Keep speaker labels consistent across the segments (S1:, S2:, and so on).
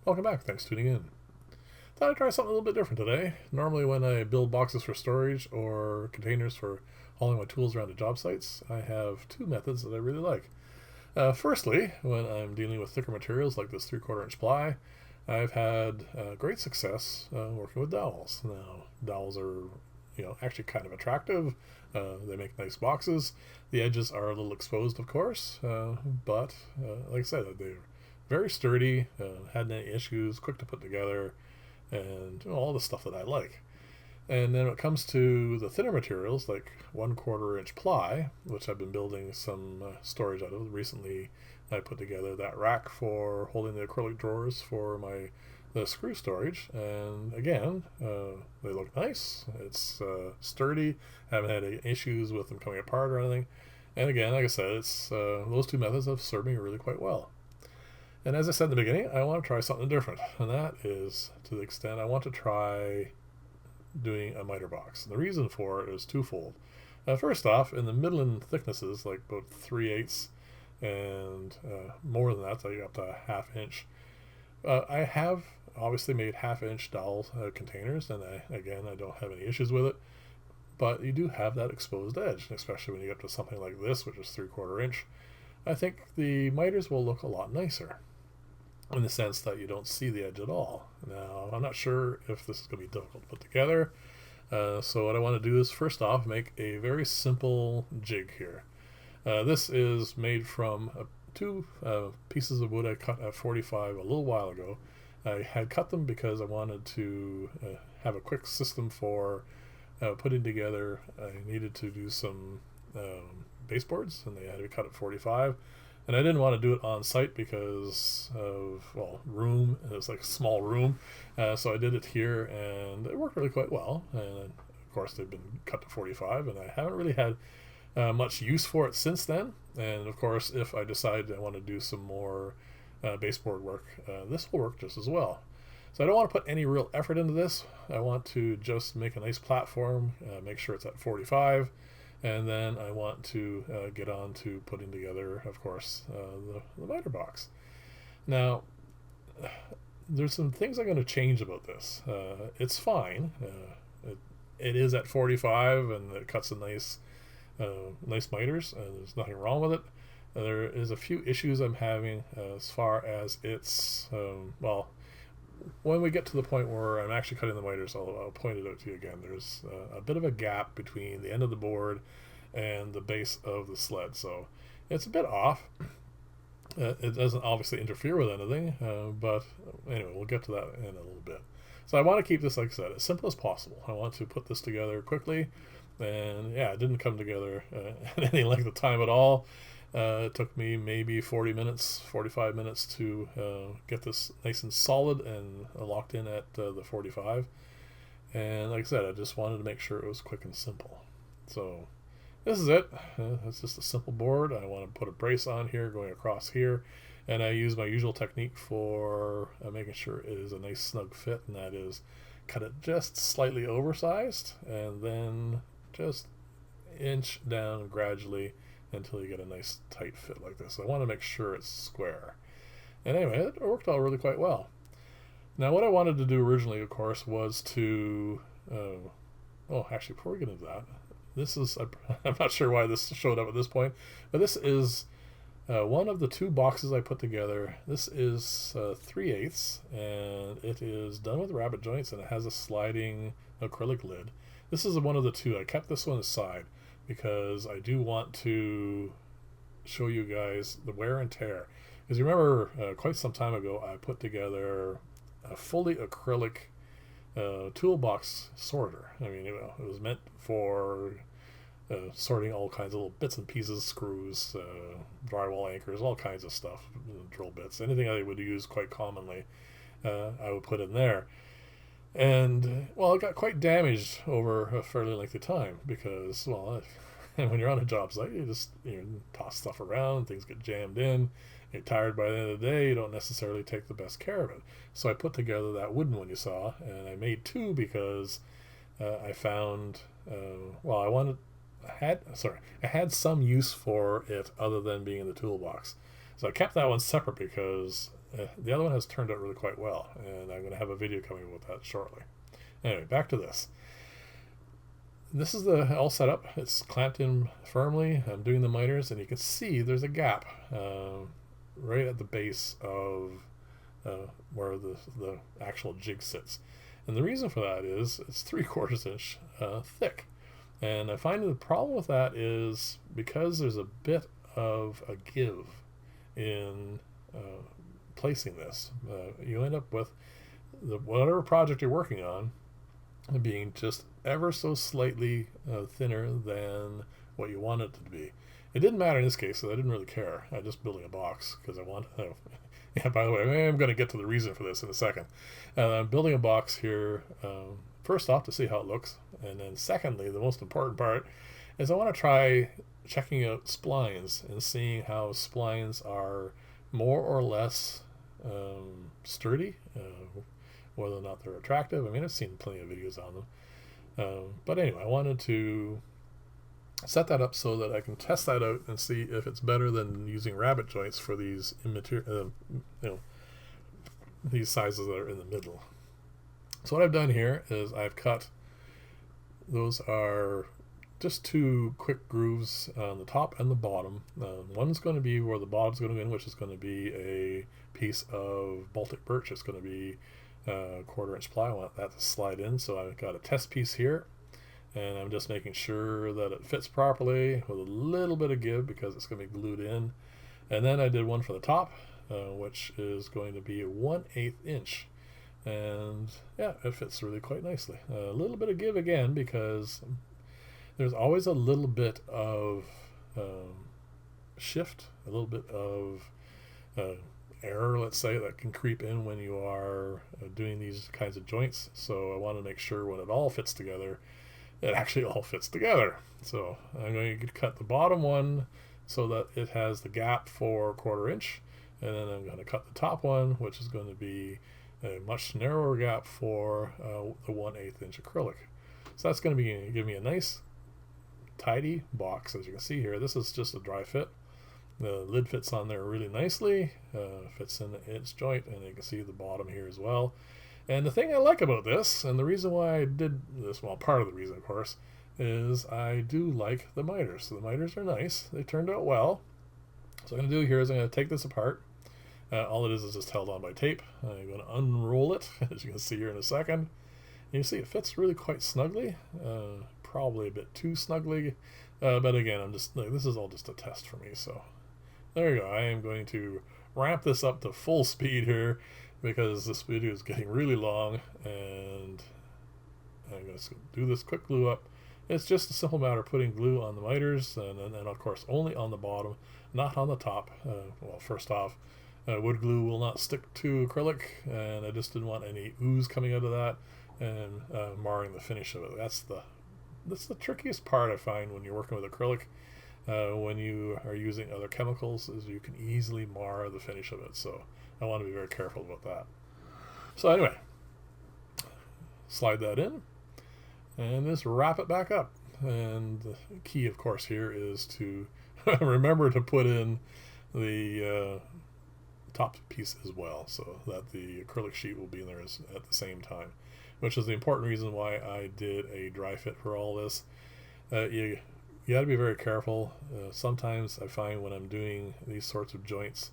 S1: Welcome back, thanks for tuning in. Thought I'd try something a little bit different today. Normally when I build boxes for storage or containers for hauling my tools around to job sites, I have two methods that I really like. Firstly, when I'm dealing with thicker materials like this 3/4 inch ply, I've had great success working with dowels. Now, dowels are actually kind of attractive. They make nice boxes. The edges are a little exposed, of course, but like I said, they're very sturdy, hadn't any issues, quick to put together, and all the stuff that I like. And then when it comes to the thinner materials, like 1/4 inch ply, which I've been building some storage out of recently, I put together that rack for holding the acrylic drawers for the screw storage. And again, they look nice. It's sturdy. Haven't had any issues with them coming apart or anything. And again, like I said, it's those two methods have served me really quite well. And as I said in the beginning, I want to try something different, and that is to the extent I want to try doing a miter box. And the reason for it is twofold. First off, in the middling thicknesses, like about 3/8 and more than that, so up to a 1/2 inch, I have obviously made 1/2 inch dowel containers, and I don't have any issues with it. But you do have that exposed edge, especially when you get to something like this, which is 3/4 inch. I think the miters will look a lot nicer, in the sense that you don't see the edge at all. Now, I'm not sure if this is going to be difficult to put together. So what I want to do is, first off, make a very simple jig here. This is made from two pieces of wood I cut at 45 a little while ago. I had cut them because I wanted to have a quick system for putting together. I needed to do some baseboards, and they had to be cut at 45. And I didn't want to do it on site because of, room. It was like a small room. So I did it here, and it worked really quite well. And of course, they've been cut to 45, and I haven't really had much use for it since then. And of course, if I decide I want to do some more baseboard work, this will work just as well. So I don't want to put any real effort into this. I want to just make a nice platform, make sure it's at 45. And then I want to get on to putting together, of course, the miter box. Now, there's some things I'm going to change about this. It's fine. It is at 45, and it cuts a nice miters, and there's nothing wrong with it. There is a few issues I'm having as far as its, when we get to the point where I'm actually cutting the miters, I'll point it out to you again. There's a bit of a gap between the end of the board and the base of the sled, so it's a bit off. It doesn't obviously interfere with anything, but anyway, we'll get to that in a little bit. So I want to keep this, like I said, as simple as possible. I want to put this together quickly, and yeah, it didn't come together at any length of time at all. It took me maybe 40 minutes, 45 minutes to get this nice and solid and locked in at the 45. And like I said, I just wanted to make sure it was quick and simple. So this is it. It's just a simple board. I want to put a brace on here going across here. And I use my usual technique for making sure it is a nice snug fit, and that is cut it just slightly oversized and then just inch down gradually until you get a nice tight fit like this. So I want to make sure it's square. And anyway, it worked out really quite well. Now, what I wanted to do originally, of course, was to actually, before we get into that, this is I'm not sure why this showed up at this point, but this is one of the two boxes I put together. This is 3/8, and it is done with rabbet joints, and it has a sliding acrylic lid. This is one of the two. I kept this one aside because I do want to show you guys the wear and tear. Because you remember quite some time ago, I put together a fully acrylic toolbox sorter. I mean, it was meant for sorting all kinds of little bits and pieces, screws, drywall anchors, all kinds of stuff, drill bits, anything I would use quite commonly, I would put in there. And, it got quite damaged over a fairly lengthy time because, when you're on a job site, you just toss stuff around, things get jammed in, you're tired by the end of the day, you don't necessarily take the best care of it. So I put together that wooden one you saw, and I made two because I found, I had some use for it other than being in the toolbox. So I kept that one separate because the other one has turned out really quite well, and I'm going to have a video coming about that shortly. Anyway, back to this. This is all set up. It's clamped in firmly. I'm doing the miters, and you can see there's a gap right at the base of where the actual jig sits. And the reason for that is it's 3/4 inch thick. And I find the problem with that is because there's a bit of a give in placing this. You end up with whatever project you're working on being just ever so slightly thinner than what you want it to be. It didn't matter in this case, so I didn't really care. I was just building a box because I wanted. Yeah, by the way, I'm going to get to the reason for this in a second. I'm building a box here, first off, to see how it looks. And then secondly, the most important part is I want to try checking out splines and seeing how splines are more or less sturdy, whether or not they're attractive. I mean, I've seen plenty of videos on them. But anyway, I wanted to set that up so that I can test that out and see if it's better than using rabbet joints for these these sizes that are in the middle. So what I've done here is I've cut, those are just 2 quick grooves on the top and the bottom. One's going to be where the bottom's going to go in, which is going to be a piece of Baltic birch. It's going to be a 1/4 inch ply. I want that to slide in, so I've got a test piece here. And I'm just making sure that it fits properly with a little bit of give because it's going to be glued in. And then I did one for the top, which is going to be a 1/8 inch. And yeah, it fits really quite nicely. A little bit of give again because there's always a little bit of shift, a little bit of error, let's say, that can creep in when you are doing these kinds of joints. So I want to make sure when it all fits together, it actually all fits together. So I'm going to cut the bottom one so that it has the gap for 1/4 inch, and then I'm going to cut the top one, which is going to be a much narrower gap for the 1/8 inch acrylic. So that's going to give me a nice tidy box. As you can see here, this is just a dry fit. The lid fits on there really nicely, fits in its joint, and you can see the bottom here as well. And the thing I like about this, and the reason why I did this, well, part of the reason, of course, is I do like the miters. So the miters are nice. They turned out well. So what I'm going to do here is I'm going to take this apart. All it is just held on by tape. I'm going to unroll it, as you can see here in a second. And you see it fits really quite snugly. Probably a bit too snugly. But again, I'm just this is all just a test for me. So there you go. I am going to ramp this up to full speed here, because this video is getting really long, and I'm going to do this quick glue up. It's just a simple matter of putting glue on the miters, and of course only on the bottom, not on the top. Well, first off, wood glue will not stick to acrylic, and I just didn't want any ooze coming out of that and marring the finish of it. That's the trickiest part I find when you're working with acrylic. When you are using other chemicals, is you can easily mar the finish of it. So I want to be very careful about that. So anyway, slide that in and just wrap it back up. And the key, of course, here is to remember to put in the top piece as well, so that the acrylic sheet will be in there at the same time, which is the important reason why I did a dry fit for all this. You got to be very careful. Sometimes I find when I'm doing these sorts of joints,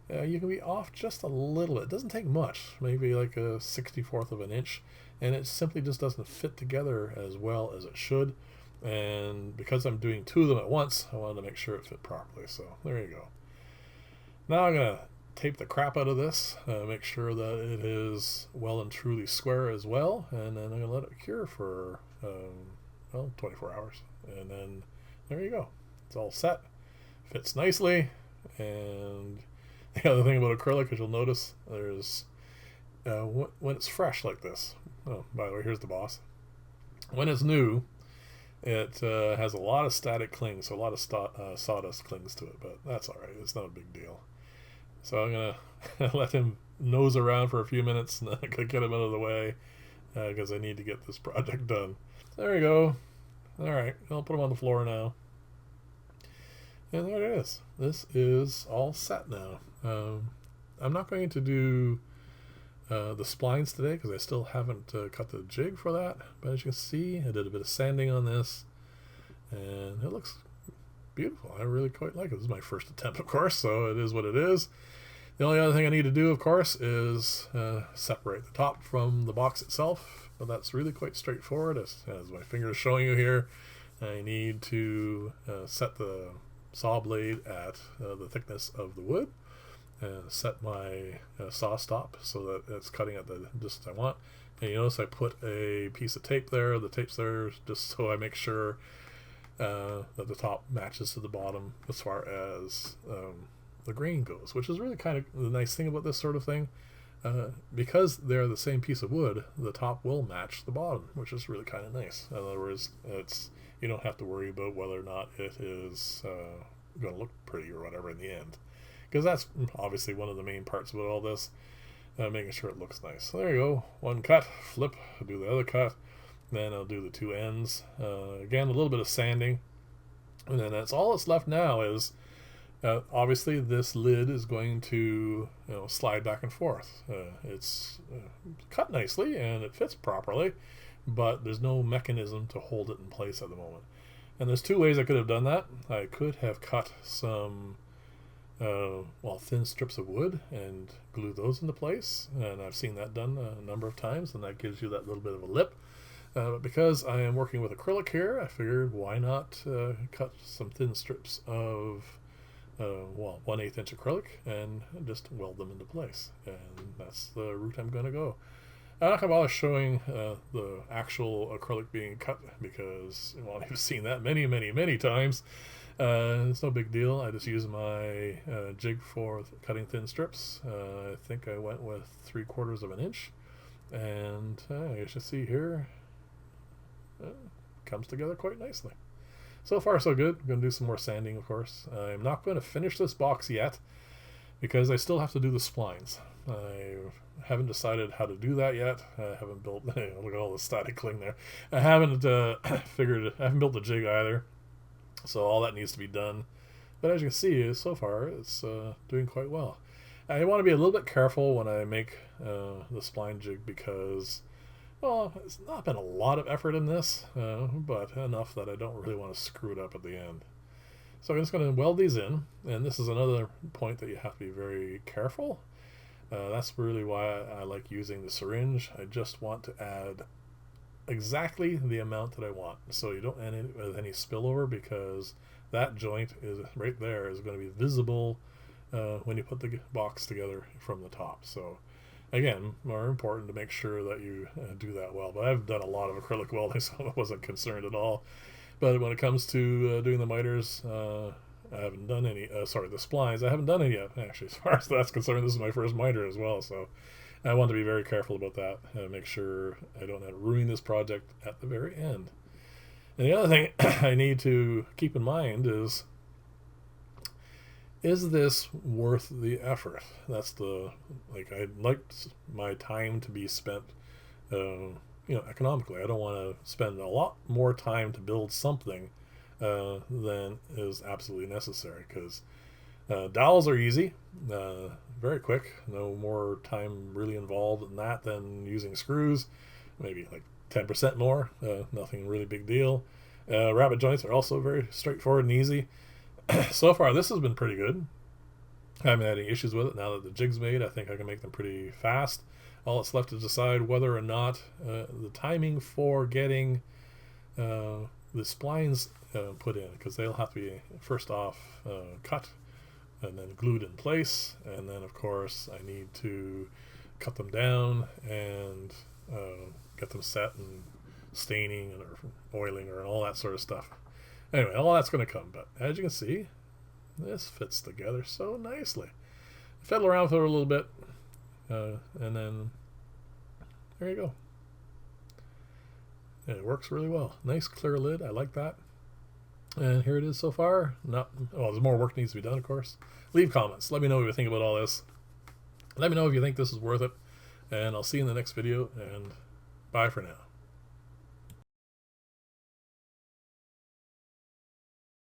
S1: you can be off just a little bit. It doesn't take much, maybe like a 64th of an inch, and it simply just doesn't fit together as well as it should. And because I'm doing 2 of them at once, I wanted to make sure it fit properly. So there you go. Now I'm going to tape the crap out of this, make sure that it is well and truly square as well, and then I'm going to let it cure for 24 hours. And then there you go. It's all set. Fits nicely. And the other thing about acrylic is you'll notice there's when it's fresh like this. Oh, by the way, here's the boss. When it's new, it has a lot of static clings, so a lot of sawdust clings to it, but that's all right. It's not a big deal. So I'm gonna let him nose around for a few minutes, and then I'm gonna get him out of the way because I need to get this project done. There we go. All right, I'll put him on the floor now. And there it is. This is all set now. I'm not going to do the splines today because I still haven't cut the jig for that. But as you can see, I did a bit of sanding on this, and it looks beautiful. I really quite like it. This is my first attempt, of course, so it is what it is. The only other thing I need to do, of course, is separate the top from the box itself, but that's really quite straightforward. As my finger is showing you here, I need to set the saw blade at the thickness of the wood, and set my saw stop so that it's cutting at the distance I want. And you notice I put a piece of tape there. The tape's there just so I make sure that the top matches to the bottom as far as the grain goes, which is really kind of the nice thing about this sort of thing. Because they're the same piece of wood, the top will match the bottom, which is really kind of nice. In other words, you don't have to worry about whether or not it is going to look pretty or whatever in the end, because that's obviously one of the main parts about all this, making sure it looks nice. So there you go, one cut, flip, do the other cut, then I'll do the two ends. Again, a little bit of sanding, and then that's all that's left now. Is obviously this lid is going to slide back and forth. It's cut nicely and it fits properly, but there's no mechanism to hold it in place at the moment. And there's two ways I could have done that. I could have cut some thin strips of wood and glue those into place, and I've seen that done a number of times, and that gives you that little bit of a lip. But because I am working with acrylic here, I figured why not cut some thin strips of 1/8 inch acrylic and just weld them into place, and that's the route I'm going to go. I'm not going to bother showing the actual acrylic being cut because you've seen that many times. It's no big deal. I just use my jig for cutting thin strips. I think I went with 3/4 of an inch, and you should see here, comes together quite nicely. So far so good. I'm going to do some more sanding, of course. I'm not going to finish this box yet because I still have to do the splines. I haven't decided how to do that yet. I haven't built look at all the static cling there. I haven't I haven't built the jig either, so all that needs to be done. But as you can see, so far it's doing quite well. I want to be a little bit careful when I make the spline jig because, well, it's not been a lot of effort in this, but enough that I don't really want to screw it up at the end. So I'm just going to weld these in, and this is another point that you have to be very careful. That's really why I like using the syringe. I just want to add exactly the amount that I want, so you don't end with any spillover, because that joint is right there is going to be visible when you put the box together from the top. So again, more important to make sure that you do that well. But I've done a lot of acrylic welding, so I wasn't concerned at all. But when it comes to doing the miters, I haven't done any, the splines, I haven't done any yet, actually. As far as that's concerned, this is my first miter as well, so I want to be very careful about that and make sure I don't have to ruin this project at the very end. And the other thing I need to keep in mind is this worth the effort? That's I'd like my time to be spent, economically. I don't want to spend a lot more time to build something than is absolutely necessary, because dowels are easy, very quick, no more time really involved in that than using screws, maybe like 10% more, nothing really big deal. Rabbet joints are also very straightforward and easy. So far this has been pretty good. I haven't had any issues with it. Now that the jig's made, I think I can make them pretty fast. All that's left to decide whether or not the timing for getting the splines put in, because they'll have to be first off cut and then glued in place, and then of course I need to cut them down and get them set and staining or oiling or all that sort of stuff. Anyway, all that's going to come, but as you can see, this fits together so nicely. Fiddle around with it a little bit, and then there you go. And it works really well. Nice clear lid, I like that. And here it is so far. There's more work needs to be done, of course. Leave comments. Let me know what you think about all this. Let me know if you think this is worth it. And I'll see you in the next video, and bye for now.